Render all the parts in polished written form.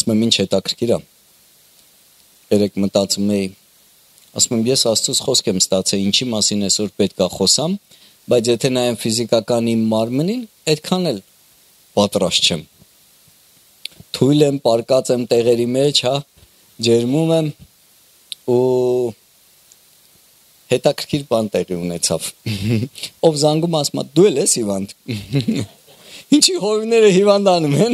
Ասում եմ, ինչ հետաքրքիր է։ Երեք մտածում էի, ասում եմ, ես Աստծուց խոսք եմ ստացել, ինչի մասին այսօր պետք է խոսամ, բայց եթե նայեմ ֆիզիկական իմ մարմնին, այդքան էլ պատրաստ չեմ։ Թույլ եմ, պարկած եմ տեղերի մեջ, հա, ջերմում եմ ու հետաքրքիր բան տեղի ունեցավ։ Ով զանգում ասում է, դու ես հիվանդ։ Ինչի հովիվները հիվանդանում են,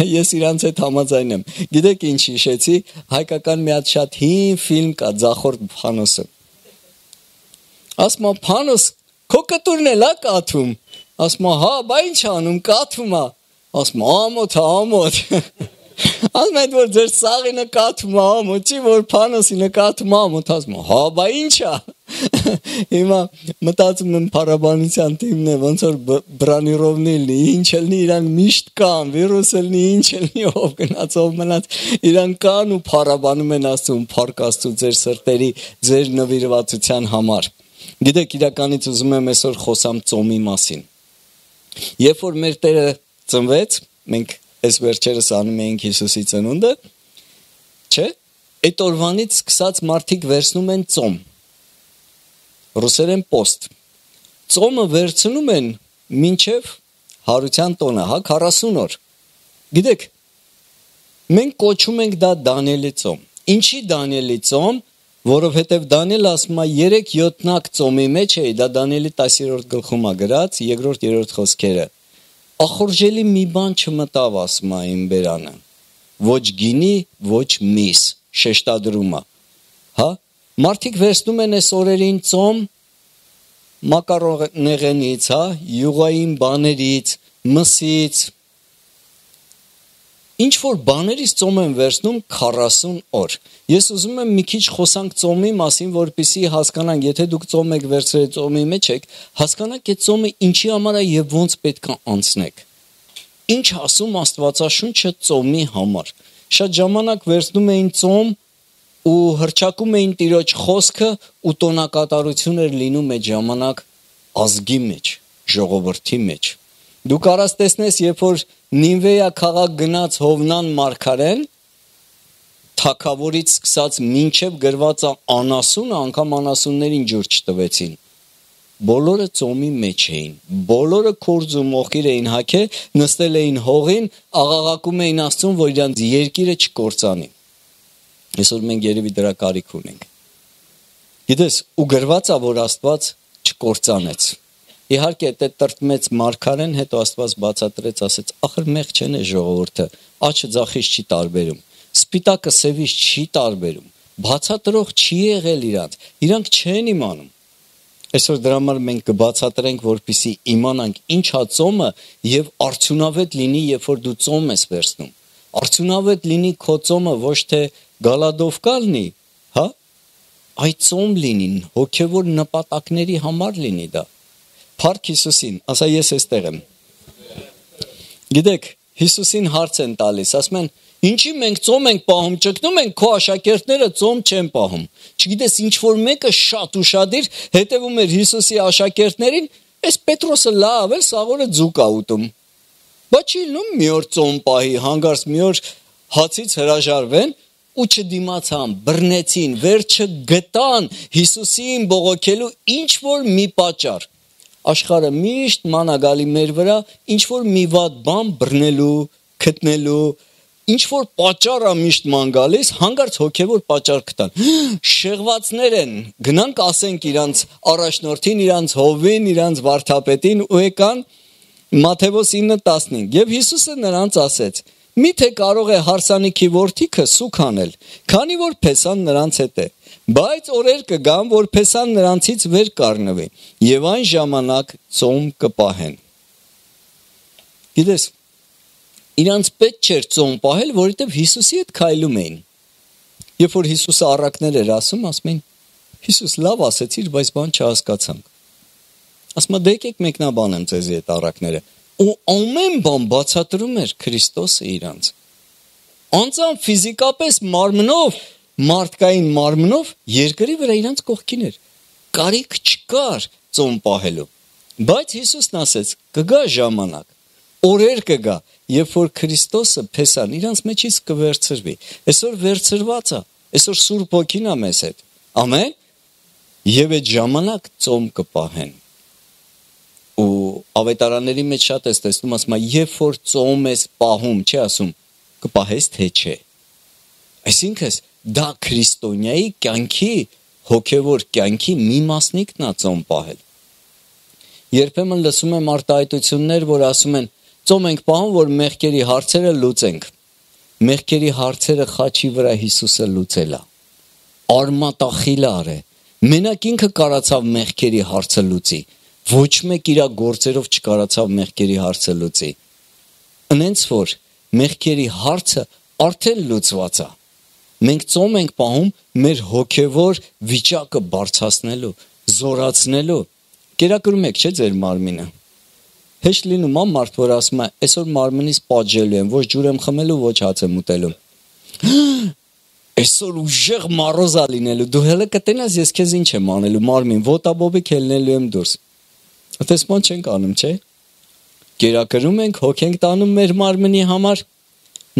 ես իրանց հետ համաձայն եմ։ Գիտեք ինչ հիշեցի, հայկական մի հատ շատ հին ֆիլմ կա, Ձախորդ Փանոսը։ Ասում է, Փանոս, քո կտուրն էլ է կաթում։ Ասում է, հա, բա ինչ անում, կաթում է։ Ասում է, ամոթ, ամոթ։ Ասում է, որ ձեր սաղինը կաթում է ամոթ, չի որ Փանոսինը կաթում է ամոթ, ասում է, հա, բա ինչ է։ Հիմա մտածում եմ փառաբանության թիմն է, ոնց որ բրանիրովն լինի, ինչ ելնի իրան միշտ կան, վիրուս ելնի, ինչ ելնի, ով գնաց, ով մնաց, իրան կան ու փառաբանում են Աստծուն, փառք Աստծու ձեր սրտերի, ձեր նվիրվածության համար։ Գիտեք, իրականից ուզում եմ այսօր խոսամ ծոմի մասին։ Երբ որ մեր Տերը ծնվեց, մենք այս վերջերս անում էինք Հիսուսի ծնունդը, չէ՞, այդ օրվանից սկսած մարդիկ վերցնում են ծոմ։ Ռուսերեն post։ Ծոմը վերցնում են մինչև հարության տոնը, հա, 40 օր։ Գիտեք, մենք կոչում ենք դա Դանիելի ծոմ։ Ինչի Դանիելի ծոմ, որովհետև Դանիելը ասում է 3 յոթնակ ծոմի մեջ է, դա Դանիելի 10-րդ գլխում է գրած, 2-3 խոսքերը։ Ախորժելի մի բան չմտավ, ասում է իմ բերանը։ Ոչ գինի, ոչ միս, շեշտադրում է։ Հա? Մարդիկ վերցնում են այս օրերին ծոմ մակարոնեղենից, հա, յուղային բաներից, մսից։ Ինչ որ բաներից ծոմ են վերցնում 40 օր։ Ես ուզում եմ մի քիչ խոսանք ծոմի մասին, որպեսզի հասկանանք, եթե դուք ծոմ եք վերցրել ծոմի մեջ եք, հասկանանք այդ ծոմը ինչի համար է եւ ոնց պետք է անցնեք։ Ինչ ասում Աստվածաշունչը ծոմի համար։ Շատ ժամանակ վերցնում էին ծոմ ու հրճակում էին Տիրոջ խոսքը ու տոնակատարություն էր լինում այդ ժամանակ ազգի մեջ, ժողովրդի մեջ։ Դու կարաս տեսնես, երբ որ Նինվեա քաղաք գնաց Հովնան մարգարեն, թագավորից սկսած մինչև գրված անասունը, անգամ անասուններին ջուր չտվեցին։ Բոլորը ծոմի մեջ էին, բոլորը քուրձ ու մոխիր էին հագել, նստել էին հողին, աղաղակում էին Աստծուն, որ իրանց երկիրը չկործանի։ Այսօր մենք երևի դրա կարիք ունենք։ Գիտես, ու գրված է, որ Աստված չկործանեց։ Իհարկե, դա տրտմեց մարգարեն, հետո Աստված բացատրեց, ասեց, ախր մեղ չեն է ժողովուրդը, աչը ձախից չի տարբերում, սպիտակը սևից չի տարբերում, բացատրող չի եղել իրանք չեն իմանում։ Այսօր դրա համար մենք կբացատրենք, որպեսզի իմանանք ինչ է ծոմը եւ արդյունավետ լինի, երբ որ դու ծոմ ես վերցնում։ Արդյունավետ լինի քո ծոմը ոչ թե գալադովկա լինի, հա, այ ծոմ լինի, հոգեվոր նպատակների համար լինի դա։ Փառք Հիսուսին, ասա ես էստեղ եմ։ Գիտեք, Հիսուսին հարց են տալիս, ասում են, ինչի մենք ծոմ ենք պահում, ճգնում ենք, քո աշակերտները ծոմ չեն պահում։ Չգիտես, ինչ որ մեկը շատ ուշադիր հետևում էր Հիսուսի աշակերտներին, այս Պետրոսը լավ էր, սաղորը ձուկ ա ուտում։ Բայց չի լինում մի օր ծոմ պահի, հանգարց մի օր հացից հրաժարվեն ու չդիմացան, բռնեցին, վերջը գտան Հիսուսին բողոքելու ինչ որ մի պատճառ։ Աշխարհը միշտ մանագալի մեր վրա ինչ որ մի վատ բան բռնելու, գտնելու, ինչ որ պատճառ է միշտ ման գալիս, հանգարց հոգևոր պատճառ կտան։ Շեղվածներ են, գնանք ասենք իրանց առաջնորդին, իրանց հովին, իրանց վարդապետին ու եկան Մատթեոս 9:15 եւ Հիսուսը նրանց ասեց. Միթե կարող է հարսանիքի որդիքը սուք անել, քանի որ փեսան նրանց հետ է, բայց օրեր կգան, որ փեսան նրանցից վեր կառնվի եւ այն ժամանակ ծոմ կպահեն։ Գիտես, իրանց պետք չէր ծոմ պահել, որովհետեւ Հիսուսի հետ քայլում էին։ Երբ որ Հիսուսը առակներ էր ասում էին. Հիսուս լավ ասեցիր, բայց բան չհասկացանք։ Ասում է, դե եկեք մեկնաբանեմ ձեզի այդ առակները։ Ու ամեն բան բացատրում էր Քրիստոսը իրանց։ Անձամբ ֆիզիկապես մարմնով, մարդկային մարմնով երկրի վրա իրանց կողքին էր։ Կարիք չկար ծոմ պահելու։ Բայց Հիսուսն ասեց, կգա ժամանակ, օրեր կգա, երբ որ Քրիստոսը փեսան իրանց մեջից կվերցրվի։ Այսօր վերցրված է, այսօր Սուրբ Հոգին է մեզ հետ։ Ամեն։ Եվ այդ ժամանակ ծոմ կպահեն։ Ու ավետարանների մեջ շատ ես տեսնում, ասում է, երբ որ ծոմ ես պահում, չի ասում, կպահես թե չէ։ Այսինքն դա քրիստոնյայի կյանքի, հոգևոր կյանքի մի մասնիկն է ծոմ պահել։ Երբեմն լսում եմ արտահայտություններ, որ ասում են, ծոմ ենք պահում, որ մեղքերի հարցերը լուծենք։ Մեղքերի հարցերը խաչի վրա Հիսուսը լուծել է։ Արմատախիլ է։ Մենակ ինքը կարացավ մեղքերի հարցը լուծի։ Ոչ մեկ իր գործերով չկարացավ մեղքերի հարցը լուծի։ Ընենց որ մեղքերի հարցը արդեն լուծված է։ Մենք ծոմ ենք պահում մեր հոգևոր վիճակը բարձրացնելու, զորացնելու։ Կերակրում եք, չէ՞ ձեր մարմինը։ Հեշտ լինում է մարդ, որ ասում է, այսօր մարմնից պատժելու եմ, ոչ ջուր եմ խմելու, ոչ հաց եմ ուտելու։ Այսօր ուժեղ մարոզա լինելու, դու հələ կտենաս ես քեզ ինչ եմ անելու, մարմին, ոտաբոբիկ ելնելու եմ դուրս։ Այդպես բան չենք անում, չէ՞։ Կերակրում ենք, հոգ ենք տանում մեր մարմնի համար։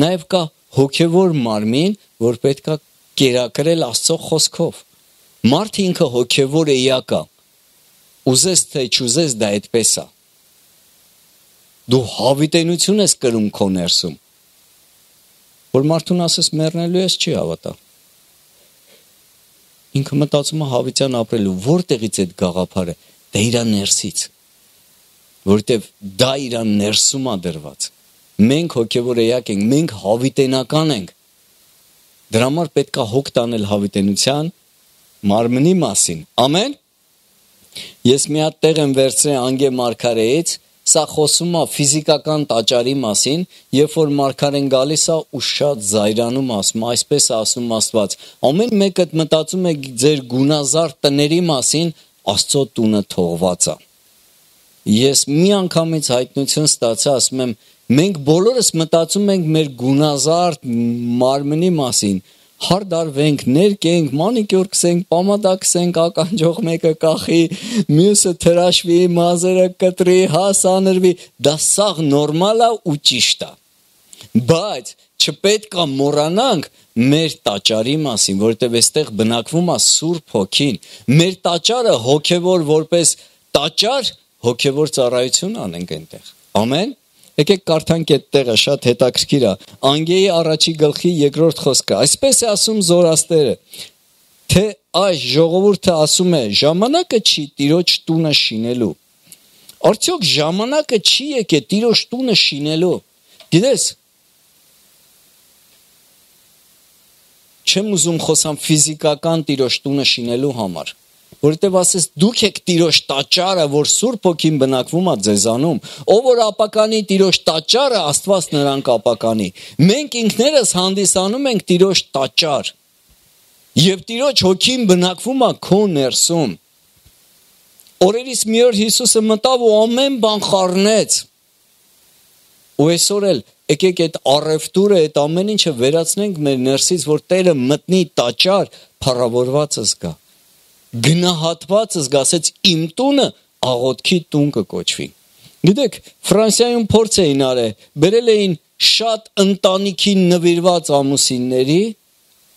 Նաև կա հոգևոր մարմին, որ պետք է կերակրել Աստծո խոսքով։ Մարդը ինքը հոգևոր էակ է։ Ուզես թե չուզես դա այդպես է։ Դու հավիտենություն ես կրում քո ներսում։ Որ մարդուն ասես մեռնելու ես, չի հավատա։ Ինքը մտածում է հավիտյան ապրելու, որտեղից այդ գաղափարը։ Դա իր ներսից, որտեվ դա իր ներսում է դրված։ Մենք հոգևոր էակ ենք, մենք հավիտենական ենք։ Դրա համար պետք է հոգ տանել հավիտենության մարմնի մասին։ Ամեն։ Ես մի հատ տեղ եմ վերցրել Անգե մարգարեից, սա խոսում է ֆիզիկական տաճարի մասին, երբ որ մարգարեն գալիս է ու շատ զայրանում ասում, այսպես ասում Աստված։ Ամեն մեկը մտածում է ձեր գունազարդ տների մասին, Աստծո տունը թողված է։ Ես մի անգամից հայտնություն ստացա, ասում եմ, մենք բոլորս մտածում ենք մեր գունազարդ մարմնի մասին, հարդարվենք, ներկենք, մանիկյուր կսենք, պամադա կսենք, ականջող մեկը կախի, մյուսը թրաշվի, մազերը կտրի, հասանրվի, դա սաղ նորմալ է ու ճիշտ է։ Բայց չպետք է մոռանանք մեր տաճարի մասին, որտեղ այստեղ բնակվում է Սուրբ Հոգին։ Մեր տաճարը հոգևոր որպես տաճար, հոգևոր ծառայություն անենք այնտեղ։ Ամեն։ Եկեք կարդանք այդ տեղը, շատ հետաքրքիր է։ Անգեի առաջի գլխի 2-րդ խոսքը։ Այսպես է ասում զորաստերը, թե այս ժողովուրդը ասում է, ժամանակը չի Տիրոջ տունը շինելու։ Արդյոք ժամանակը չի եկել Տիրոջ տունը շինելու։ Գիտես, չեմ ուզում խոսամ ֆիզիկական Տիրոջ տունը շինելու համար, որովհետև ասես դուք եք Տիրոջ տաճարը, որ Սուրբ Հոգին բնակվում է ձեզանում, ով որ ապականի Տիրոջ տաճարը, Աստված նրան կապականի։ Մենք ինքներս հանդիսանում ենք Տիրոջ տաճար, եւ Տիրոջ Հոգին բնակվում է քո ներսում։ Օրերից մի օր Հիսուսը մտավ ու ամեն բան խառնեց։ Ու այսօր էլ եկեք այդ առևտուրը, այդ ամեն ինչը վերացնենք մեր ներսից, որ Տերը մտնի տաճար, փառավորվածը զգա։ Գնահատվածը զգա, ասեց իմ տունը աղոթքի տուն կկոչվի։ Գիտեք, Ֆրանսիայում փորձ էին արել, բերել էին շատ ընտանիքին նվիրված ամուսինների,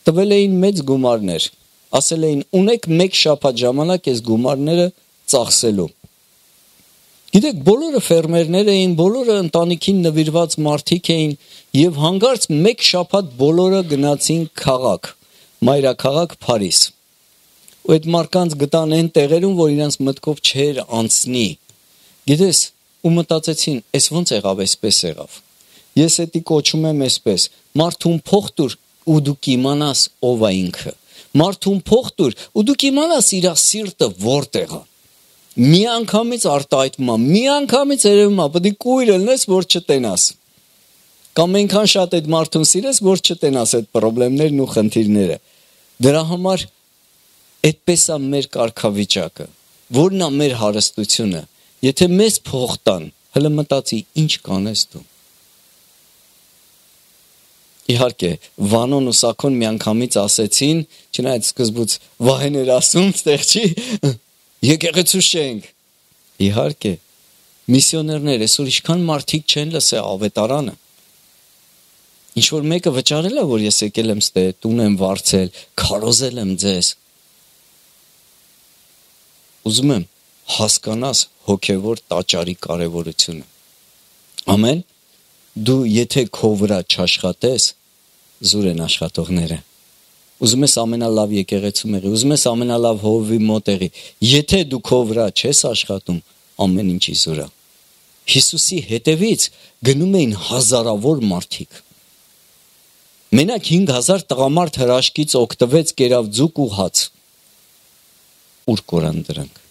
տվել էին մեծ գումարներ։ Ասել էին ունեք 1 շաբաթ ժամանակ այս գումարները ծախսելու։ Գիտեք, բոլորը ֆերմերներ էին, բոլորը ընտանիքին նվիրված մարդիկ էին եւ հանգարց 1 շաբաթ բոլորը գնացին քաղաք, մայրաքաղաք Փարիզ։ Ու այդ մարկանց գտան այն տեղերում, որ իրենց մտքով չէր անցնի։ Գիտես, ու մտածեցին, այս ոնց եղավ, այսպես եղավ։ Ես էդի կոչում եմ այսպես. մարդուն փող տուր ու դու կիմանաս ով է ինքը։ Մարդուն փող տուր ու դու կիմանաս իր սիրտը որտեղ է։ Մի անգամից արտահայտվում է, մի անգամից երևում է, պետք է կույր ելնես, որ չտենաս։ Կամ այնքան շատ այդ մարդուն սիրես, որ չտենաս այդ խնդիրներն ու խնդիրները։ Դրա համար այդպես է մեր կարգավիճակը, որն է մեր հարստությունը։ Եթե մեզ փող տան, հələ մտածի, ինչ կանես դու։ Իհարկե, Վանոն ու Սաքոն միանգամից ասեցին, չնայած սկզբուց վահեն էր ասում, ստեղ չի, եկեղեցու շենք։ Իհարկե, Միսիոներներ, այսօր ինչքան մարդիկ չեն լսել ավետարանը։ Ինչ որ մեկը վճարել է, որ ես եկել եմ ստե, տուն եմ վարձել, քարոզել եմ ձեզ։ Ուզում եմ հասկանաս հոգևոր տաճարի կարևորությունը։ Ամեն, դու եթե քո վրա չաշխատես, զուր են աշխատողները։ Ուզում ես ամենալավ եկեղեցու եղի, ուզում ես ամենալավ հովվի մոտ եղի, եթե դու քո վրա չես աշխատում, ամեն ինչի զուրա։ Հիսուսի հետևից գնում էին հազարավոր մարդիկ։ Մենակ 5000 տղամարդ հրաշքից օգտվեց, կերավ ձուկ ու հաց։ Ուր կորան դրանք։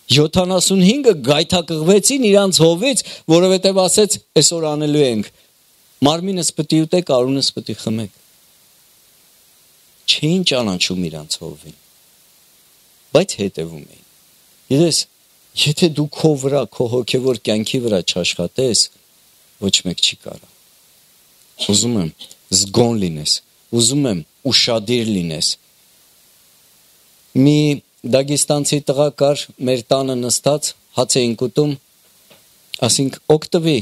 75-ը գայթակղվեցին իրանց հովից, որովհետև ասեց, այսօր անելու ենք։ Մարմինս պտի ուտեք, արունս պտի խմեք։ Չէին ճանաչում իրանց հովին, բայց հետևում էին։ Գիտես, եթե դու քո վրա, քո հոգևոր կյանքի վրա չաշխատես, ոչ մեկ չի կարա։ Ուզում եմ զգոն լինես, ուզում եմ ուշադիր լինես։ Մի դագիստանցի տղա կար մեր տանը նստած, հաց էինք ուտում, ասինք օգտվի։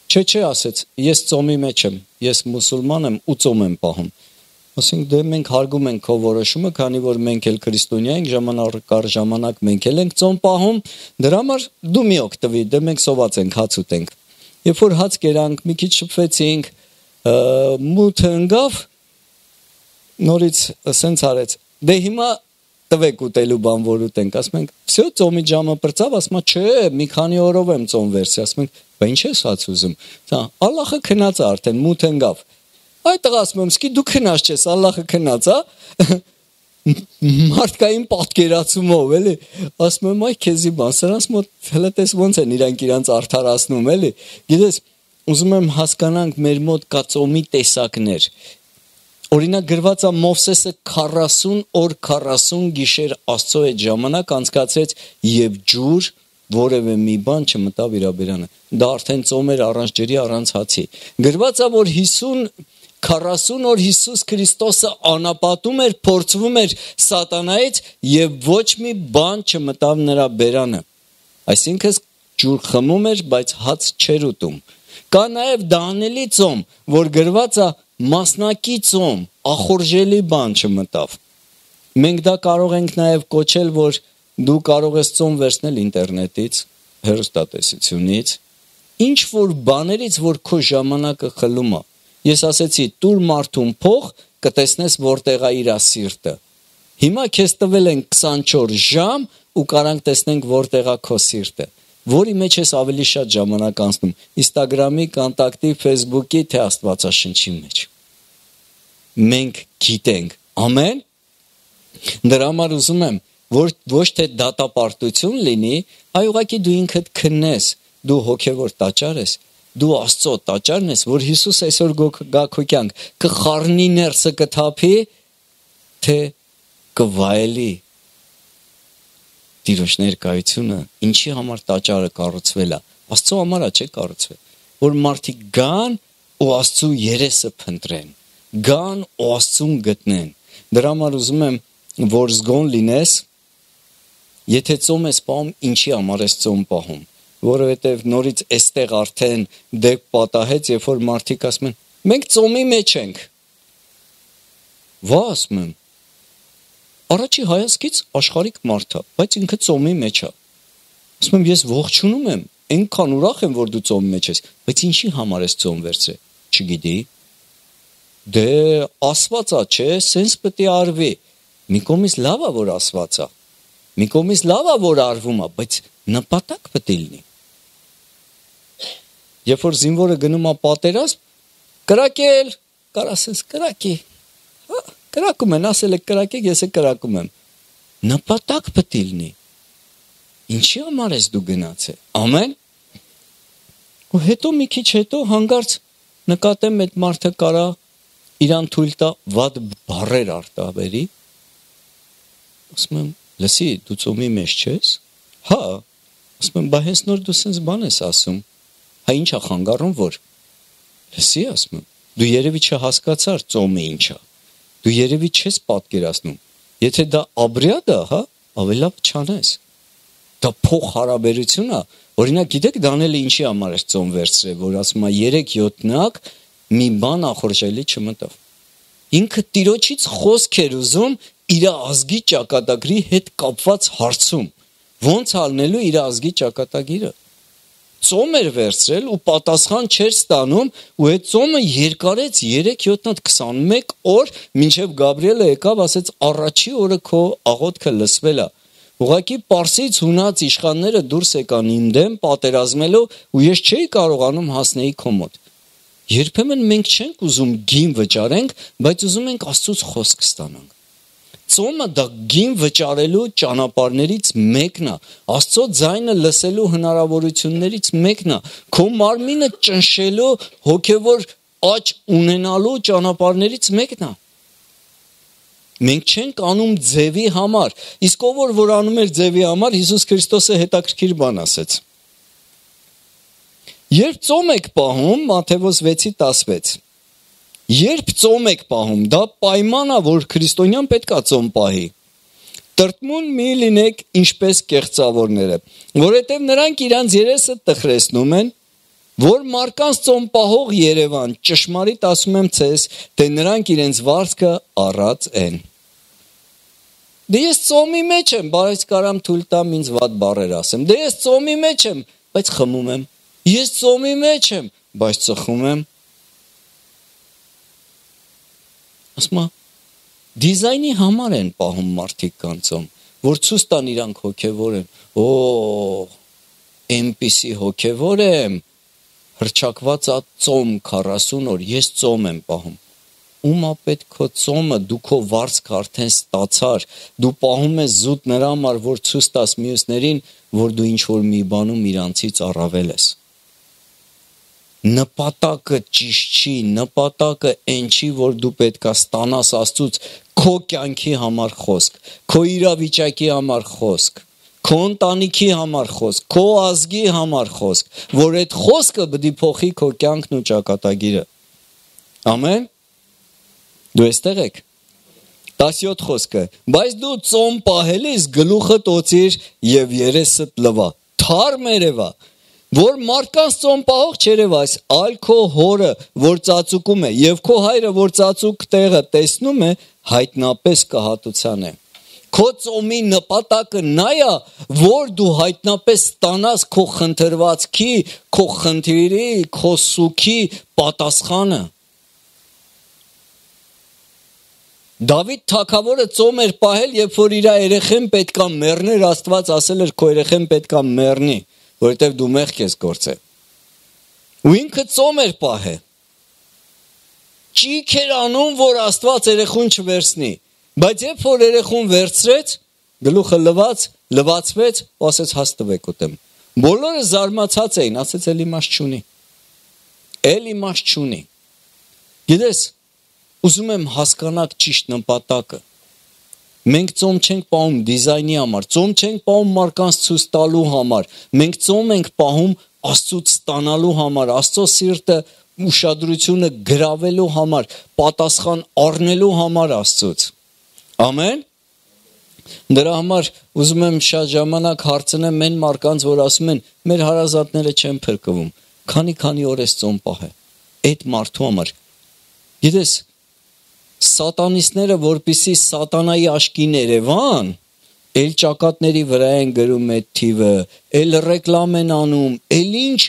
Չէ, ասեց, ես ծոմի մեջ եմ, ես մուսուլման եմ ու ծոմ եմ պահում։ Ասենք դե մենք հարգում ենք քո որոշումը, քանի որ մենք էլ քրիստոնյա ենք, ժամանակ առ ժամանակ մենք էլ ենք ծոմ պահում, դրա համար դու մի օգտվի, դե մենք սոված ենք հաց ուտենք։ Երբ որ հաց կերանք, մի քիչ շփվեցինք, մութը ընկավ, նորից սենց արեց։ Դե հիմա տվեք ուտելու բան, որ ուտենք, ասում ենք, «Վсё, ծոմի ժամը պրծավ», ասում է, «Չէ, մի քանի օրով եմ ծոմ վերցի», ասում ենք, «Բա ինչ ես հաց ուզում»։ Հա, Ալլախը քնած է արդեն, մութ ընկավ։ Այդ տղա ասում եմ, «Սկի դու քնած չես, Ալլախը քնած է»։ Մարդկային պատկերացումով, էլի։ Ասում եմ, «Այ քեզի բան, սրանց մոտ հələ տես ոնց են իրանք իրանց արդարացնում, էլի»։ Գիտես, ուզում եմ հասկանանք, մեր մոտ կա ծոմի տեսակներ։ Օրինակ գրված է Մովսեսը 40 օր 40 գիշեր Աստծո հետ ժամանակ անցկացրեց եւ ջուր որևէ մի բան չմտավ իր բերանը։ Դա արդեն ծոմ էր առանց ջրի, առանց հացի։ Գրված է, որ 40 օր Հիսուս Քրիստոսը անապատում էր, փորձվում էր սատանայից եւ ոչ մի բան չմտավ նրա բերանը։ Այսինքն ջուր խմում էր, բայց հաց չէր ուտում։ Կա նաեւ Դանիելի ծոմ, որ գրված է մասնակի ծոմ, ախորժելի բան չմտավ։ Մենք դա կարող ենք նաև կոչել, որ դու կարող ես ծոմ վերցնել ինտերնետից, հեռուստատեսությունից, ինչ որ բաներից, որ քո ժամանակը խլում է։ Ես ասեցի, տուր մարդուն փող, կտեսնես որտեղ է իր սիրտը։ Հիմա քեզ տվել են 24 ժամ ու կարանք տեսնենք որտեղ է քո սիրտը։ Որի մեջ ես ավելի շատ ժամանակ անցնում, Instagram-ի, Contact-ի, Facebook-ի, թե Աստվածաշնչի մեջ։ Մենք գիտենք, ամեն։ Դրա համար ուզում եմ, որ ոչ թե դատապարտություն լինի, այլ ուղղակի դու ինքդ քննես, դու հոգևոր տաճար ես, դու Աստծո տաճարն ես, որ Հիսուս այսօր գա քո կյանք, կխառնի ներսը կթափի, թե կվայելի Տիրոջ ներկայությունը, ինչի համար տաճարը կառուցվել է, Աստծո համար է չէ կառուցվել, որ մարդիկ գան ու Աստծո երեսը փնտրեն, գան ու Աստծուն գտնեն։ Դրա համար ուզում եմ, որ զգոն լինես, եթե ծոմ ես պահում, ինչի համար ես ծոմ պահում, որովհետև նորից էստեղ արդեն դեպք պատահեց, երբ որ մարդիկ ասում են, մենք ծոմի մեջ ենք։ Ո՞ա ասում եմ։ Առաջի հայացքից աշխարհիկ մարդ է, բայց ինքը ծոմի մեջ է։ Ասում եմ, ես ողջունում եմ, այնքան ուրախ եմ, որ դու ծոմի մեջ ես, բայց ինչի համար ես ծոմ վերցրել, չգիտի։ Դե ասված է, չէ, սենց պետք է արվի։ Մի կողմից լավ է, որ ասված է։ Մի կողմից լավ է, որ արվում է, բայց նպատակ պետք է լինի։ Երբ որ զինվորը գնում է պատերազմ, կրակել, կարասես կրակի։ Կրակում են, ասել եք կրակեք, ես է կրակում եմ։ Նպատակ պետք է լինի։ Ինչի համար ես դու գնացել։ Ամեն։ Ու հետո մի քիչ հետո հանգարց նկատեմ այդ մարդը կարա իրան թույլ տա վատ բառեր արտաբերի։ Ասում եմ, լսի, դու ծոմի մեջ չես։ Հա, ասում եմ, բա հենց նոր դու սենց բան ես ասում։ Հա ինչ է խանգարում որ։ Լսի, ասում եմ, դու երևի չհասկացար ծոմը ինչ է։ Դու երևի չես պատկերացնում։ Եթե դա աբրիադ է, հա, ավելի լավ չանես։ Դա փոխհարաբերություն է։ Օրինակ, գիտեք Դանիելը ինչի համար էր ծոմ վերցրել, որ ասում է 3-7 նակ մի բան ախորժելի չմտավ։ Ինքը Տիրոջից խոսք էր ուզում իր ազգի ճակատագրի հետ կապված հարցում։ Ոնց ալնելու իր ազգի ճակատագիրը։ Ծոմ էր վերցրել ու պատասխան չէր ստանում ու այդ ծոմը երկարեց 3-7-21 օր, մինչև Գաբրիելը եկավ, ասեց առաջի օրը քո աղոթքը լսվել է։ Ուղղակի Պարսից հունած իշխանները դուրս եկան իմ դեմ պատերազմելով ու ես չէի կարողանում հասնել քո մոտ։ Երբեմն մենք չենք ուզում գին վճարենք, բայց ուզում ենք Աստծուց խոսք ստանանք։ Ծոմը դա գին վճարելու ճանապարհներից մեկն է, Աստծո ձայնը լսելու հնարավորություններից մեկն է, քո մարմինը ճնշելու հոգևոր աճ ունենալու ճանապարհներից մեկն է։ Մենք չենք անում ձևի համար, իսկ ով որ անում էր ձևի համար, Հիսուս Քրիստոսը հետաքրքիր բան ասեց։ Երբ ծոմ եք պահում, Մատթեոս 6:16, երբ ծոմ եք պահում, դա պայման է, որ քրիստոնյան պետք է ծոմ պահի։ Տրտմուն մի լինեք ինչպես կեղծավորները, որովհետև նրանք իրանց երեսը տխրեցնում են, որ մարկանց ծոմ պահող Երևան, ճշմարիտ ասում եմ ցես, թե նրանք իրենց վարձքը առած են։ Դե ես ծոմի մեջ եմ, բայց կարամ թույլ տամ ինձ վատ բառեր ասեմ։ Դե ես ծոմի մեջ եմ, բայց խմում եմ։ Ես ծոմի մեջ եմ, բայց ծխում եմ։ Ասում դիզայնի համար են պահում մարդիկ կան ծոմ, որ ցույց տան իրանք հոգևոր են։ Օ, այնպիսի հոգևոր եմ, հրճակված է ծոմ 40 օր, ես ծոմ եմ պահում։ Ումա պետք քո ծոմը, դու քո վարձքը արդեն ստացար, դու պահում ես զուտ նրա համար, որ ցույց տաս մյուսներին, որ դու ինչ որ մի բանում իրանցից առավել ես։ Նպատակը ճիշտ չի, նպատակը այն չի, որ դու պետք է ստանաս Աստծուց քո կյանքի համար խոսք, քո իրավիճակի համար խոսք, քո ընտանիքի համար խոսք, քո ազգի համար խոսք, որ այդ խոսքը պետք է փոխի քո կյանքն ու ճակատագիրը։ Ամեն։ Դու այստեղ եք։ 17 խոսքը, բայց դու ծոմ պահելիս գլուխդ օծիր եւ երեսդ լվա, թարմ երևա, որ մարդկանց ծոմ պահող չերևաս, այլ քո հորը, որ ծածուկում է, եւ քո հայրը, որ ծածուկ տեղը տեսնում է, հայտնապես կհատուցան է։ Քո ծոմի նպատակը նա է, որ դու հայտնապես ստանաս քո խնդրվածքի, քո խնդիրի, քո սուքի պատասխանը։ Դավիթ թագավորը ծոմ էր պահել, երբ որ իր երեխեն պետքա մեռներ, Աստված ասել էր քո երեխեն պետքա մեռնի, որովհետև դու մեղք ես գործել։ Ու ինքը ծոմ էր պահել։ Ճիք էր անում, որ Աստված երեխուն չվերցնի, բայց երբ որ երեխուն վերցրեց, գլուխը լվացվեց, ու ասեց հաստվեք ուտեմ։ Բոլորը զարմացած էին, ասեց էլ իմաստ չունի։ Էլ իմաստ չունի։ Գիտես, ուզում եմ հասկանաք ճիշտ նպատակը։ Մենք ծոմ չենք պահում դիզայնի համար, ծոմ չենք պահում մարկանց ցույց տալու համար, մենք ծոմ ենք պահում Աստծուց ստանալու համար, Աստծո սիրտը ուշադրությունը գրավելու համար, պատասխան առնելու համար Աստծուց։ Ամեն։ Դրա համար ուզում եմ շատ ժամանակ հարցնեմ այն մարկանց, որ ասում են, մեր հարազատները չեն փրկվում, քանի օր ես ծոմ պահել։ Այդ մարդու համար։ Գիտես, սատանիստները, որպիսի սատանայի աշկին Երևան, էլ ճակատների վրա են գրում այդ թիվը, էլ ռեկլամ են անում, էլ ինչ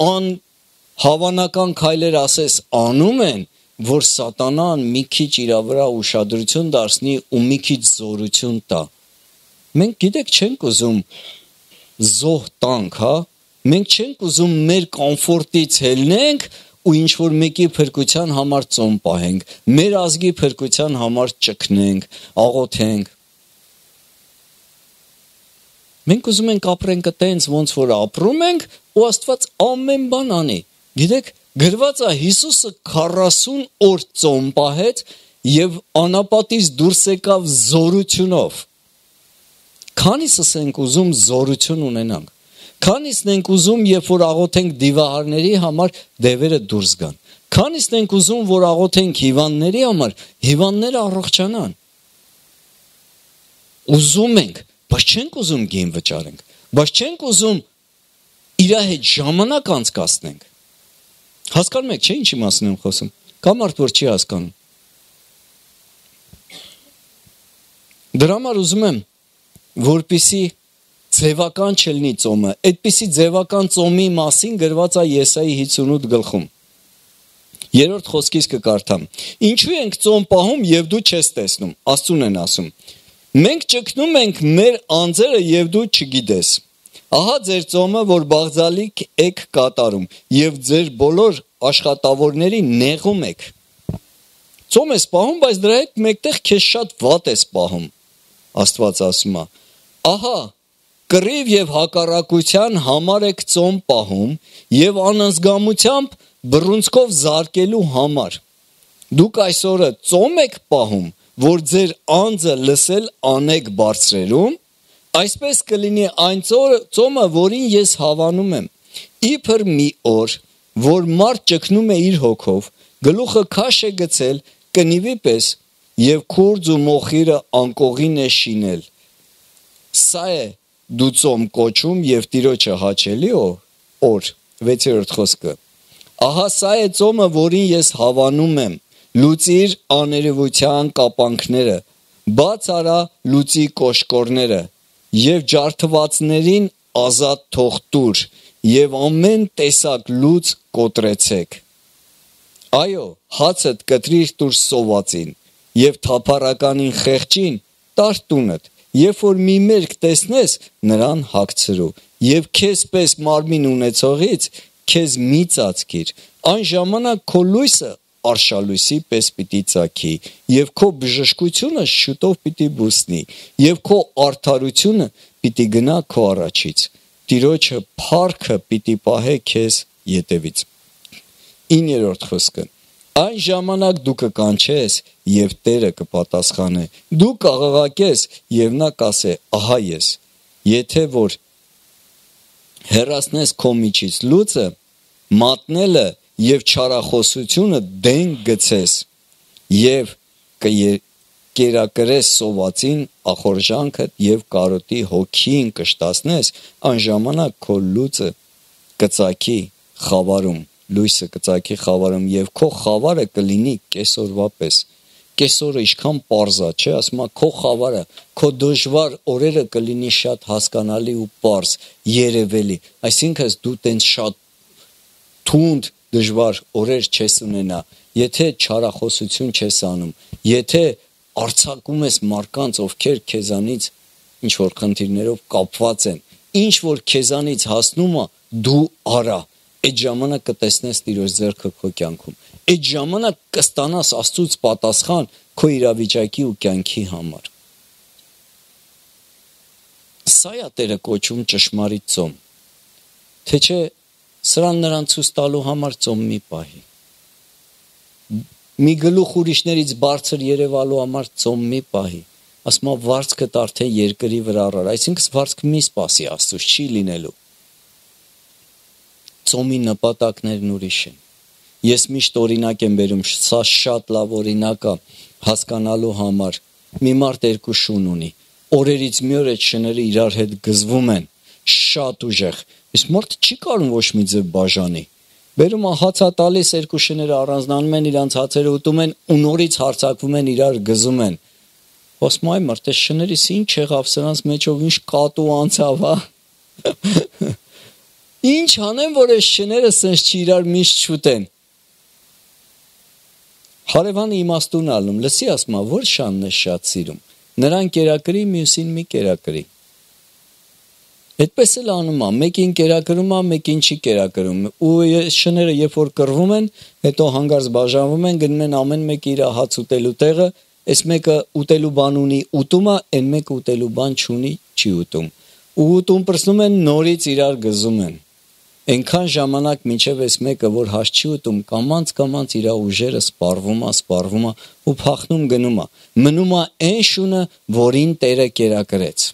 անհավանական քայլեր ասես անում են, որ սատանան մի քիչ իր վրա ուշադրություն դարձնի ու մի քիչ զորություն տա։ Մենք գիտեք չենք ուզում զոհ տանք, հա? Մենք չենք ուզում մեր կոմֆորտից ելնենք ու ինչ որ մեկի փրկության համար ծոմ պահենք, մեր ազգի փրկության համար ճգնենք, աղոթենք։ Մենք ուզում ենք ապրենք այտենց ոնց որ ապրում ենք ու Աստված ամեն բան անի։ Գիտեք, գրված է Հիսուսը 40 օր ծոմ պահեց եւ անապատից դուրս եկավ զորությունով։ Քանիսս ենք ուզում զորություն ունենանք։ Քանիսն ենք ուզում, երբ որ աղոթենք դիվահարների համար, դևերը դուրս գան։ Քանիսն ենք ուզում, որ աղոթենք հիվանդների համար, հիվանդները առողջանան։ Ուզում ենք, բայց չենք ուզում գին վճարենք։ Բայց չենք ուզում իր հետ ժամանակ անցկացնենք։ Հասկանում եք, չէ՞ ինչի մասին եմ խոսում։ Կա մարդ, որ չի հասկանում։ Դրա համար ուզում եմ, որպեսզի ձևական չլինի ծոմը, այդպիսի ձևական ծոմի մասին գրված է Եսայի 58 գլխում։ 3-րդ խոսքից կկարդամ. Ինչու ենք ծոմ պահում եւ դու չես տեսնում, Աստծուն են ասում։ Մենք ճգնում ենք մեր անձերը եւ դու չգիտես։ Ահա ձեր ծոմը, որ բաղձալիք եք կատարում եւ ձեր բոլոր աշխատավորների նեղում եք։ Ծոմ ես պահում, բայց դրա հետ մեկտեղ քեզ շատ վատ ես պահում։ Աստված ասում է. Ահա կռիվ եւ հակառակության համար եք ծոմ պահում եւ անընդգամությամբ բռունցքով զարկելու համար։ Դուք այսօրը ծոմ եք պահում, որ ձեր անձը լսել անեք բարձրերում, այսպես կլինի այն ծոմը, որին ես հավանում եմ։ Իբր մի օր, որ մարդ ճգնում է իր հոգով, գլուխը քաշ է գցել կնիվի պես եւ քուրձ ու մոխիրը անկողին է շինել։ Սա է դու ծոմ կոչում եւ Տիրոջը հաճելի օր։ 6-րդ խոսքը։ Ահա սա է ծոմը, որին ես հավանում եմ։ Լուծիր աներևության կապանքները, բաց արա լուծի կոշկորները եւ ջարդվածներին ազատ թող տուր եւ ամեն տեսակ լուծ կոտրեցեք։ Այո, հացդ կտրիր տուր սովածին եւ թափառականին խեղճին տար տունդ, երբ որ մի մերկ տեսնես, նրան հագցրու եւ քեզ պես մարմին ունեցողից քեզ մի ծածկիր, այն ժամանակ քո լույսը արշալույսի պես պիտի ծագի եւ քո բժշկությունը շուտով պիտի բուսնի եւ քո արդարությունը պիտի գնա քո առաջից, Տիրոջը փառքը պիտի պահե քեզ ետևից։ 9-րդ խոսքը։ Այն ժամանակ դու կկանչես եւ Տերը կպատասխանե, դու կաղաղակես եւ նա կասե ահա ես։ Եթե որ հեռացնես քո միջից լուծը, մատնելը եւ չարախոսությունը դեն գցես եւ կերակրես սովածին ախորժանքդ եւ կարոտի հոգին կշտացնես, այն ժամանակ քո լույսը կծակի խավարում եւ քո խավարը կլինի կեսօրվա պես։ Կեսօրը ինչքան պարզ է, չէ՞, ասում է քո խավարը, քո դժվար օրերը կլինի շատ հասկանալի ու պարզ, երևելի։ Այսինքն դու տենց շատ թունդ դժվար օրեր չես ունենա, եթե չարախոսություն չես անում, եթե արձակում ես մարդկանց, ովքեր քեզանից ինչ որ խնդիրներով կապված են, ինչ որ քեզանից հասնում է, դու արա, այդ ժամանակ կտեսնես Տիրոջ ձեռքը քո կյանքում, այդ ժամանակ կստանաս Աստծուց պատասխան քո իրավիճակի ու կյանքի համար։ Սա է Տերը կոչում ճշմարիտ ծոմ, թե չէ սրան նրան ցույց տալու համար ծոմ մի պահի։ Մի գլուխ ուրիշներից բարձր երևալու համար ծոմ մի պահի։ Ասում է վարձքդ արդեն երկրի վրա առար, այսինքն վարձք մի սպասի Աստծուց, չի լինելու։ Ծոմի նպատակներն ուրիշ են։ Ես միշտ օրինակ եմ բերում, սա շատ լավ օրինակ է հասկանալու համար։ Մի մարդ երկու շուն ունի, օրերից մի օր այդ շները իրար հետ գզվում են, շատ ուժեղ։ Իսկ մարդը չի կարող ոչ մի ձև բաժանի։ Բերում է հացա տալիս, երկու շները առանձնանում են, իրանց հացերը ուտում են ու նորից հարձակվում են, իրար գզում են։ Ասում այ մարդ, այս շներիս ինչ եղավ, սրանց մեջով ինչ կատու անցավ, հա։ Ինչ անեմ, որ այս շները սենց չի իրար միշտ չուտեն։ Հարևանը իմաստուն ալնում, լսի ասում, որ շանն է շատ սիրում։ Նրան կերակրի, մյուսին մի կերակրի։ Այդպես էլ անում է, մեկին կերակրում է, մեկին չի կերակրում։ Ու շները երբ որ կռվում են, հետո հանգարց բաժանվում են, գնում են ամեն մեկը իր հաց ուտելու տեղը, այս մեկը ուտելու բան ունի, ուտում է, այն մեկը ուտելու բան չունի, չի ուտում։ Ու ուտում պրծնում են, նորից իրար գզում են։ Այնքան ժամանակ մինչև այս մեկը, որ հաց չի ուտում, կամած իր ուժերը սպառվում է ու փախնում գնում է։ Մնում է այն շունը, որին Տերը կերակրեց։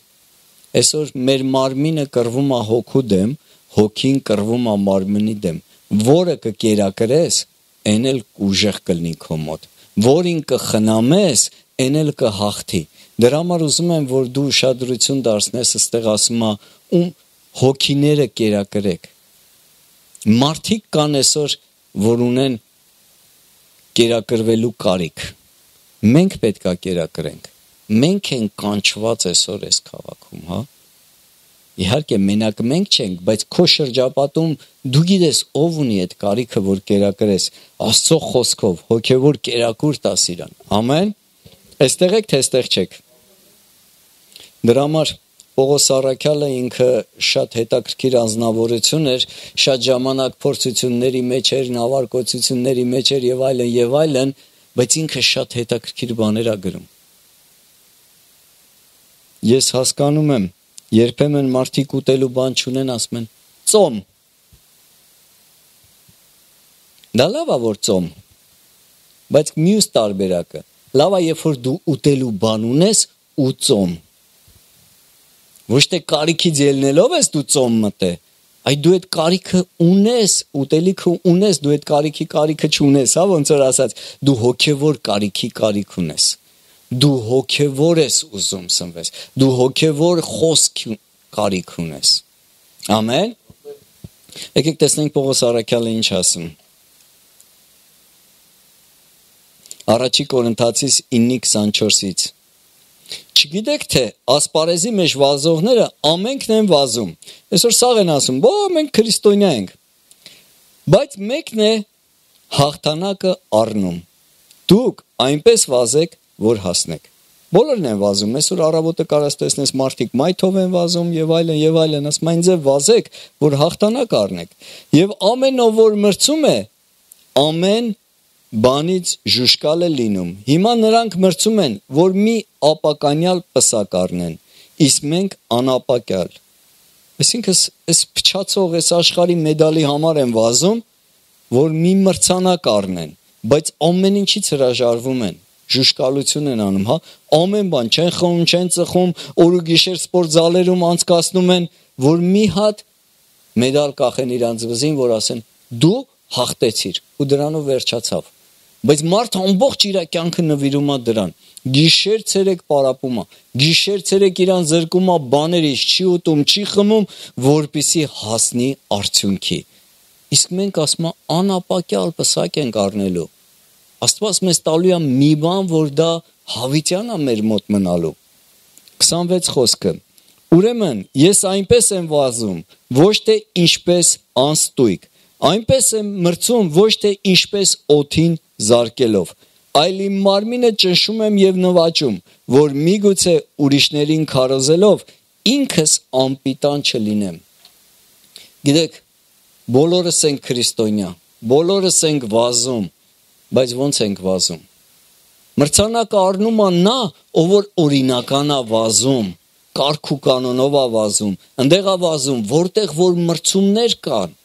Այսօր մեր մարմինը կռվում է հոգու դեմ, հոգին կռվում է մարմնի դեմ։ Որը կկերակրես, այն էլ ուժեղ կլինի քո մոտ։ Որին կխնամես, այն էլ կհաղթի։ Դրա համար ուզում եմ, որ դու ուշադրություն դարձնես, այստեղ ասում է, հոգիները կերակրեք։ Մարդիկ կան այսօր, որ ունեն կերակրվելու կարիք։ Մենք պետք է կերակրենք։ Մենք ենք կանչված այսօր այս քաղաքում, հա։ Իհարկե մենակ մենք չենք, բայց քո շրջապատում դու գիտես ով ունի այդ կարիքը, որ կերակրես Աստծո խոսքով, հոգևոր կերակուր տաս իրան։ Ամեն։ Այստեղ եք, թե այստեղ չեք։ Դրա համար Պողոս Առաքյալը ինքը շատ հետաքրքիր անձնավորություն էր, շատ ժամանակ փորձությունների մեջ էր, նավարկոցությունների մեջ էր եւ այլն, բայց ինքը շատ հետաքրքիր բաներ ա գրում։ Ես հասկանում եմ, երբեմն մարդիկ ուտելու բան չունեն, ասում են ծոմ։ Դա լավ է որ ծոմ, բայց մյուս տարբերակը լավ է, երբ որ դու ուտելու բան ունես ու ծոմ։ Ոչ թե կարիքից ելնելով ես դու ծոմ մտե, այ դու այդ կարիքը ունես, ուտելիքը ունես, դու այդ կարիքը չունես, հա, ոնց որ ասած, դու հոգևոր կարիք ունես։ Դու հոգևոր ես ուզում սնվես, դու հոգևոր խոսք կարիք ունես։ Ամեն։ Եկեք տեսնենք Պողոս Առաքյալը ինչ ասում։ Առաջի Կորինթացիս 9:24-ից Չգիտեք թե ասպարեզի մեջ վազողները ամենքն են վազում։ Այսօր սաղ են ասում, բա մենք քրիստոնյա ենք։ Բայց մեկն է հաղթանակը առնում։ Դուք այնպես վազեք, որ հասնեք։ Բոլորն են վազում, այսօր առավոտը կարաս տեսնես մարդիկ մայթով են վազում եւ այլն, ասում այն ձև վազեք, որ հաղթանակ առնեք։ Եվ ամեն ով որ մրցում է, ամեն բանից ժուշկալ է լինում։ Հիմա նրանք մրցում են, որ մի ապականյալ պսակ առնեն, իսկ մենք անապակյալ։ Այսինքն այս փչացող այս աշխարհի մեդալի համար են վազում, որ մի մրցանակ առնեն, բայց ամեն ինչից հրաժարվում են, ժուշկալություն են անում, հա, ամեն բան չեն խմում, չեն ծխում, օր ու գիշեր սպորտզալերում անցկացնում են, որ մի հատ մեդալ կախեն իրանց վզին, որ ասեն դու հաղթեցիր ու դրանով վերջացավ։ Բայց մարդը ամբողջ իր կյանքը նվիրում է դրան։ Գիշեր ցերեկ պարապում է, գիշեր ցերեկ իրան զրկում է բաներից, չի ուտում, չի խմում, որպեսզի հասնի արդյունքի։ Իսկ մենք ասում ենք անապակյալ պսակ ենք առնելու։ Աստված մեզ տալու է մի բան, որ դա հավիտյան է մեր մոտ մնալու։ 26 խոսքը։ Ուրեմն ես այնպես եմ վազում, ոչ թե ինչպես անստույկ, այնպես եմ մրցում, ոչ թե ինչպես օդին զարկելով, այլ իմ մարմինը ճնշում եմ եւ նվաճում, որ միգուցե ուրիշներին քարոզելով ինքս անպիտան չլինեմ։ Գիտեք, բոլորս ենք քրիստոնյա, բոլորս ենք վազում, բայց ոնց ենք վազում։ Մրցանակը առնում է նա, ով որ օրինական է վազում, կարգ ու կանոնով է վազում, ընդեղ է վազում, որտեղ որ մրցումներ կան։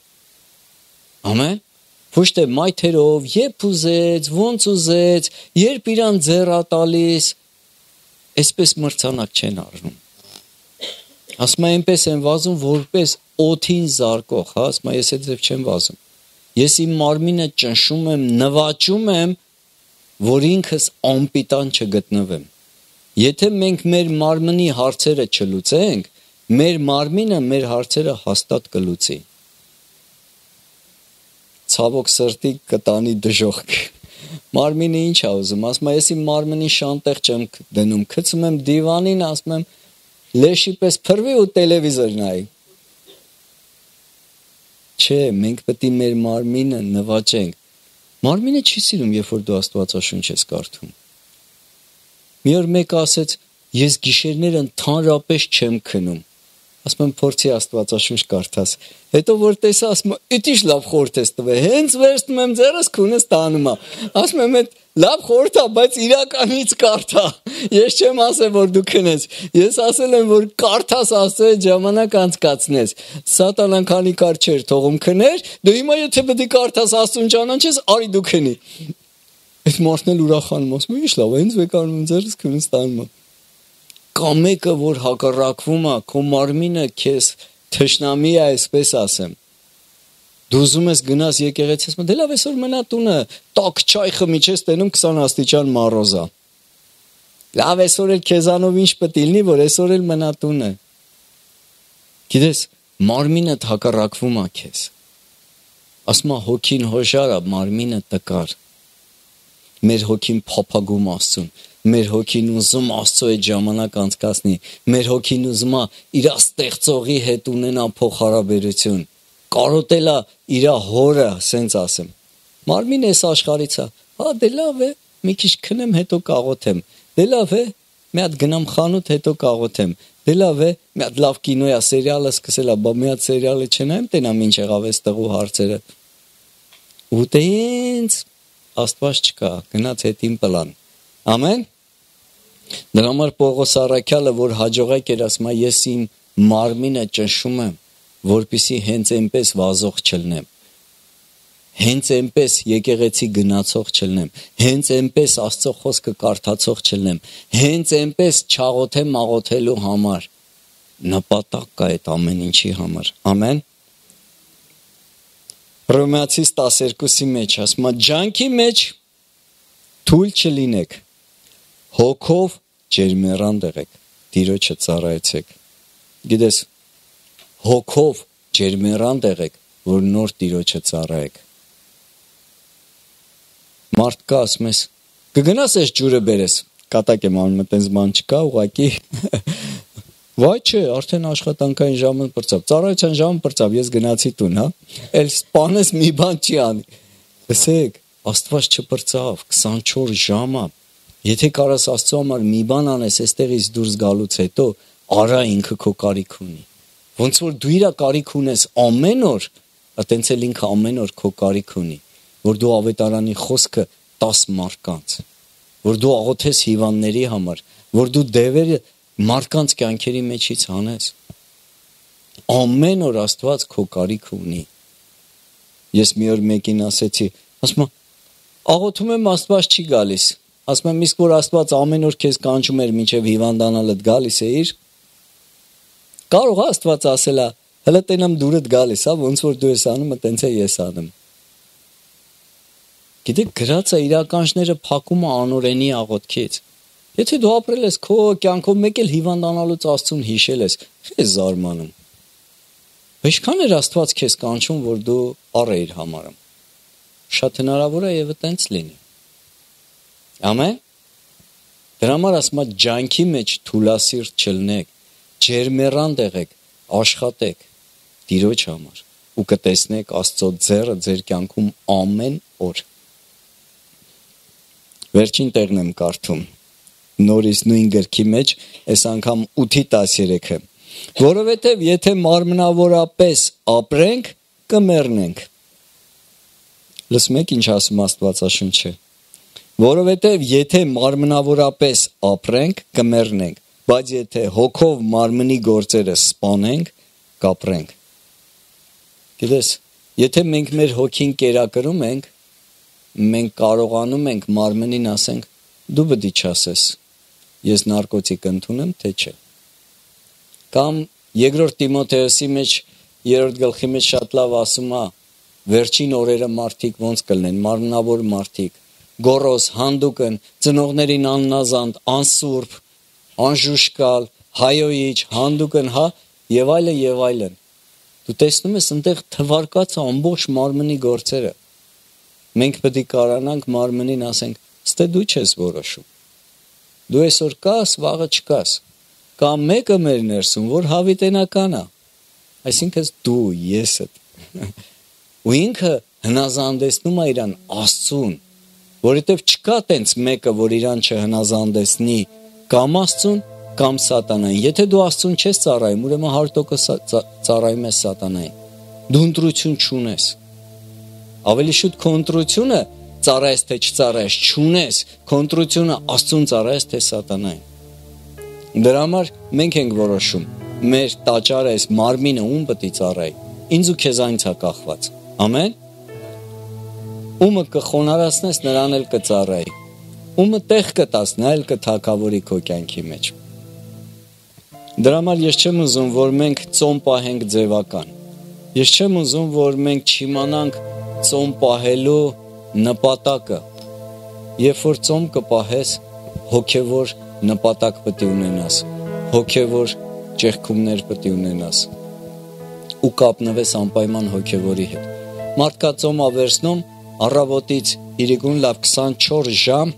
Ամեն։ Ոչ թե մայթերով, երբ ուզեց, ոնց ուզեց, երբ իրան ձեռա տալիս, այսպես մրցանակ չեն առնում։ Ասում է այնպես են վազում, որպես օդին զարկող, հա, ասում է ես այդ ձև չեմ վազում։ Ես իմ մարմինը ճնշում եմ, նվաճում եմ, որ ինքս անպիտան չգտնվեմ։ Եթե մենք մեր մարմնի հարցերը չլուծենք, մեր մարմինը մեր հարցերը հաստատ կլուծի։ Ցավոք սրտի կտանի դժոխք։ Մարմինը ինչ է ուզում, ասում է ես իմ մարմնի շանտեղ չեմ դնում, գցում եմ դիվանին, ասում եմ լեշի պես փռվի ու տելևիզոր նայի։ Չէ, մենք պետք է մեր մարմինը նվաճենք։ Մարմինը չի սիրում, երբ որ դու Աստվածաշունչ ես կարդում։ Մի օր մեկը ասեց, ես գիշերները ընդհանրապես չեմ քնում։ Ասում եմ փորձի Աստվածաշունչ կարդաս։ Հետո որ տեսա, ասում եմ, «Իդիշ լավ խորհուրդ ես տվել»։ Հենց վերցնում եմ ձեռս քունս տանում եմ։ Ասում եմ, «Այդ լավ խորհուրդ է, բայց իրականից կարդա»։ Ես չեմ ասել, որ դու քնես։ Ես ասել եմ, որ կարդաս Աստծո հետ ժամանակ անցկացնես։ Սատանան քանի կար չէր թողում քներ, դու հիմա եթե պետք է կարդաս Աստծուն ճանաչես, արի դու քնի։ Այդ մարդն էլ ուրախանում, ասում եմ, «Ինչ լավ, հենց վեկանում եմ ձեռս քունս տանում եմ»։ Կա մեկը, որ հակառակվում է, քո մարմինը քեզ թշնամի է, այսպես ասեմ։ Դու ուզում ես գնաս եկեղեցի, ասում դե լավ այսօր մնա տունը, տաք չայ խմի, չես տենում 20 աստիճան մառոզա։ Լավ այսօր էլ քեզանով ինչ պետք լինի, որ այսօր էլ մնա տունը։ Գիտես, մարմինդ հակառակվում է քեզ։ Ասում է հոգին հոժար է, մարմինը տկար։ Մեր հոգին փափագում Աստծուն, մեր հոգին ուզում Աստծո այդ ժամանակ անցկացնի, մեր հոգին ուզում է իր ստեղծողի հետ ունենա փոխհարաբերություն, կարոտել է իր հորը, սենց ասեմ։ Մարմինը այս աշխարհից է, դե լավ է, մի քիչ քնեմ, հետո կաղոթեմ, դե լավ է, մի հատ գնամ խանութ, հետո կաղոթեմ, դե լավ է, մի հատ լավ կինո է, սերիալը սկսել է, բա մի հատ սերիալը չնայեմ, տենամ ինչ եղավ այս տղու հարցերը։ Ու տենց Աստված չկա, գնաց հետին պլան։ Ամեն։ Դրա համար Պողոս առաքյալը, որ հաջողակ էր, ասում է, ես իմ մարմինը ճնշում եմ, որպեսզի հենց այնպես վազող չլնեմ, հենց այնպես եկեղեցի գնացող չլնեմ, հենց այնպես Աստծո խոսքը կարդացող չլնեմ, հենց այնպես չաղոթեմ աղոթելու համար։ Նպատակ կա այդ ամեն ինչի համար։ Ամեն։ Հռոմեացիս 12-ի մեջ ասում է, ջանքի մեջ թույլ չլինեք, հոգով ջերմեռանդ եղեք, Տիրոջը ծառայեցեք։ Գիտես, հոգով ջերմեռանդ եղեք, որ նոր Տիրոջը ծառայեք։ Մարդ կա, ասում ես, կգնաս այս ջուրը բերես, կատակ եմ անում, այտենց բան չկա, ուղղակի Վայ չէ, արդեն աշխատանքային ժամը պրծավ, ծառայության ժամը պրծավ, ես գնացի տուն, հա, էլ սպանես մի բան չի անի։ Լսեք, Աստված չպրծավ, 24 ժամը, եթե կարաս Աստծո համար մի բան անես, այստեղից դուրս գալուց հետո, արա ինքը քո կարիք ունի։ Ոնց որ դու իրա կարիք ունես ամեն օր, այտենց էլ ինքը ամեն օր քո կարիք ունի, որ դու ավետարանի խոսքը 10 մարդկանց, որ դու աղոթես հիվանդների համար, որ դու դևերը մարդկանց կյանքերի մեջից հանես։ Ամեն օր Աստված քո կարիք ունի։ Ես մի օր մեկին ասեցի, ասում եմ, աղոթում եմ Աստված չի գալիս։ Ասում եմ, իսկ որ Աստված ամեն օր քեզ կանչում էր մինչև հիվանդանալդ գալիս էիր։ Կարող է Աստված ասել է, հələ տենամ դուրդ գալիս, հա, ոնց որ դու ես անում, տենց է ես անում։ Գիտեք, գրածը իրականները փակում է անօրենի աղոթքից։ Եթե դու ապրել ես քո կյանքով մեկ էլ հիվանդանալուց Աստծուն հիշել ես, ես զարմանում։ Ինչքան էր Աստված քեզ կանչում, որ դու առեիր համարում։ Շատ հնարավոր է եւ այտենց լինի։ Ամեն։ Դրա համար ասում եմ, ջանքի մեջ թուլասիրտ չլնեք, ջերմեռանդ եղեք, աշխատեք Տիրոջ համար ու կտեսնեք Աստծո ձեռը ձեր կյանքում ամեն օր։ Վերջին տեղն եմ կարդում։ Նորից նույն գրքի մեջ, այս անգամ 8:13-ը, որովհետև եթե մարմնավորապես ապրենք, կմեռնենք։ Լսում եք ինչ ասում Աստվածաշունչը, որովհետև եթե մարմնավորապես ապրենք, կմեռնենք, բայց եթե հոգով մարմնի գործերը սպանենք, կապրենք։ Գիտես, եթե մենք մեր հոգին կերակրում ենք, մենք կարողանում ենք մարմնին ասենք, դու պետք է չասես, ես նարկոտիկ ընդունեմ, թե չէ։ Կամ երկրորդ Տիմոթեոսի մեջ 3-րդ գլխի մեջ շատ լավ ասում է, վերջին օրերը մարդիկ ոնց կլինեն, մարմնավոր մարդիկ, գոռոզ, հանդուկն, ծնողներին աննազանդ, անսուրբ, անժուշկալ, հայոյիչ, հանդուկն, հա, եւ այլն եւ այլն։ Դու տեսնում ես այնտեղ թվարկած ամբողջ մարմնի գործերը։ Մենք պետք է կարողանանք մարմնին ասենք, ստե դու չես որոշում։ Դու այսօր կաս, վաղը չկաս։ Կամ մեկը մեր ներսում, որ հավիտենական է։ Այսինքն դու, եսդ։ Ու ինքը հնազանդեցնում է իրան Աստծուն, որովհետև չկա տենց մեկը, որ իրան չհնազանդեցնի, կամ Աստծուն, կամ սատանային։ Եթե դու Աստծուն չես ծառայում, ուրեմն 100% ծառայում ես սատանային։ Դու ընտրություն չունես։ Ավելի շուտ քո ընտրությունը ծառայես թե չծառայես, չունես, քո ընտրությունը Աստծուն ծառայես թե սատանային։ Դրա համար մենք ենք որոշում, մեր տաճարը այս մարմինը ում պետք է ծառայի։ Ինձ ու քեզանից է կախված։ Ամեն։ Ումը կխոնարհացնես, նրան էլ կծառայի։ Ումը տեղ կտաս, նա էլ կթակավորի քո կյանքի մեջ։ Դրա համար ես չեմ ուզում, որ մենք ծոմ պահենք ձևական։ Ես չեմ ուզում, որ մենք չիմանանք ծոմ պահելու նպատակը։ Երբ որ ծոմ կպահես, հոգևոր նպատակ պետք է ունենաս, հոգևոր ճեղքումներ պետք է ունենաս։ ու կապնվես անպայման հոգևորի հետ։ Մարդկա ծոմա վերցնում առավոտից իրիկուն լավ 24 ժամ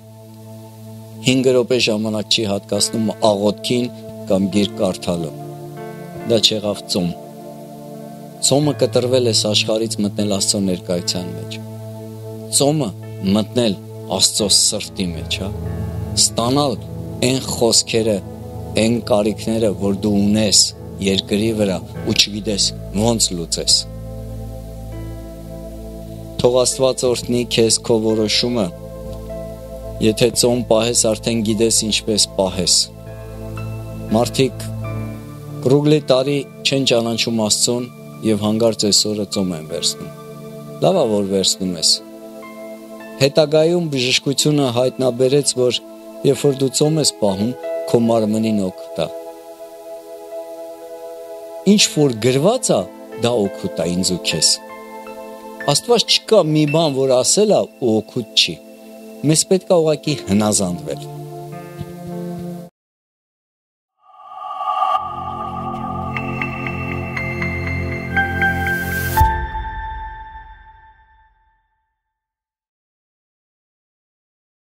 5 րոպե ժամանակ չի հատկացնում աղոթքին կամ գիրք կարդալու։ Դա չեղավ ծոմ։ Ծոմը կտրվել է աշխարհից մտնել Աստծո ներկայության մեջ։ Ծոմը մտնել Աստծո սրտի մեջ, հա։ Ստանալ այն խոսքերը, այն կարիքները, որ դու ունես երկրի վրա ու չգիտես ոնց լուծես։ Թող Աստված օրհնի քեզ քո որոշումը։ Եթե ծոմ պահես, արդեն գիտես ինչպես պահես։ Մարդիկ կրուգլի տարի չեն ճանաչում Աստծուն եւ հանգարց այսօրը ծոմ են վերցնում։ Լավ է, որ վերցնում ես։ Հետագայում բժշկությունը հայտնաբերեց, որ երբ որ դու ծոմ ես պահում, քո մարմնին օգուտ է։ Ինչ որ գրված է, դա օգուտ է ինձ ու քեզ։ Աստված չկա մի բան, որ ասել է ու օգուտ չի։ Մեզ պետք է ուղղակի հնազանդվել։